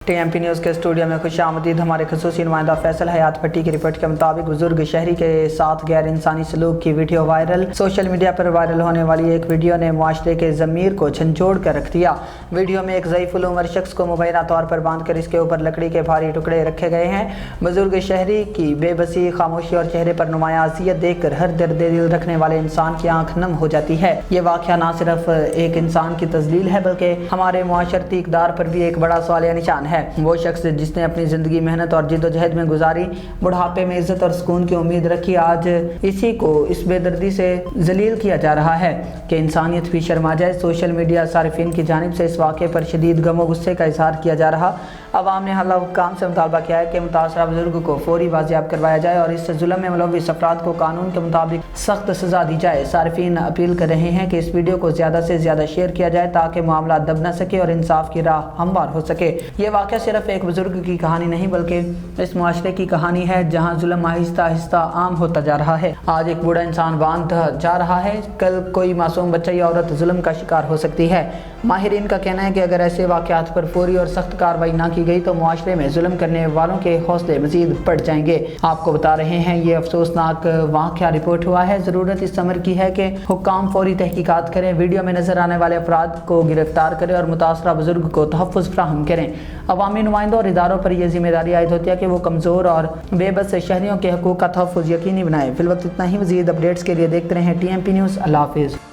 TMP news के studio में खुश आमदीद। हमारे खसूसी नुमाइंदा फैसल हयात भट्टी की रिपोर्ट के मुताबिक बुजुर्ग शहरी के साथ गैर इंसानी सलूक की वीडियो वायरल। सोशल मीडिया पर वायरल होने वाली एक वीडियो ने मुआशरे के ज़मीर को झंझोड़ कर रख दिया। वीडियो में एक ज़ईफ़ुल उमर शख्स को मुबैना तौर पर बांध कर इसके ऊपर लकड़ी के भारी टुकड़े रखे गए हैं। बुजुर्ग शहरी की बेबसी, खामोशी और चेहरे पर नुमाया अज़ियत देख कर हर दर्द दिल रखने वाले इंसान की आंख नम हो जाती है। ये वाक़या न सिर्फ एक इंसान की तज़लील है बल्कि हमारे मुआशरती इक़दार पर भी एक बड़ा सवालिया निशान है। वो शख्स जिसने अपनी ज़िंदगी मेहनत और जिद्दोजहद में गुजारी, बुढ़ापे में इज़्ज़त और सुकून की उम्मीद रखी, आज इसी को इस बेदर्दी से जलील किया जा रहा है कि इंसानियत भी शर्मा जाए। सोशल मीडिया सारिफीन की जानिब से इस वाक़े पर शदीद गम व गुस्से का इजहार किया जा रहा। अवाम ने हल्ला हुक्काम से मुतालबा किया है कि मुतासरा बुजुर्ग को फौरी बाजियाब करवाया जाए और इस जुल्म में मुलव्विस अफराद को कानून के मुताबिक सख्त सज़ा दी जाए। सारिफीन अपील कर रहे हैं कि इस वीडियो को ज़्यादा से ज़्यादा शेयर किया जाए ताकि मामला दब न सके और इंसाफ की राह हमवार हो सके। ये वाक़या सिर्फ एक बुजुर्ग की कहानी नहीं बल्कि इस मुआशरे की कहानी है जहाँ जुल्म आहिस्ता आहिस्ता आम होता जा रहा है। आज एक बूढ़ा इंसान बांध जा रहा है, कल कोई मासूम बच्चा या औरत जुल्म का शिकार हो सकती है। माहिरीन का कहना है कि अगर ऐसे वाक़यात पर फौरी और सख्त कार्रवाई न की गई तो मुआशरे में जुल्म करने वालों के हौसले मजीद बढ़ जाएंगे। आपको बता रहे हैं ये अफसोसनाक वाक़या रिपोर्ट हुआ है। ज़रूरत इस अमर की है कि हुक्काम फौरी तहकीकात करें, वीडियो में नजर आने वाले अफराद को गिरफ्तार करें और मुतासरा बुजुर्ग को तहफ़्फ़ुज़ फ्राहम करें। अवामी नुमाइंदों और इदारों पर यह जिम्मेदारी आयद होती है कि वो कमज़ोर और बेबस शहरियों के हकूक़ का तहफ़्फ़ुज़ यकीनी बनाएं। फिलवक्त इतना ही। मज़ीद अपडेट्स के लिए देखते रहें TMP न्यूज़। अल्लाह हाफ़िज़।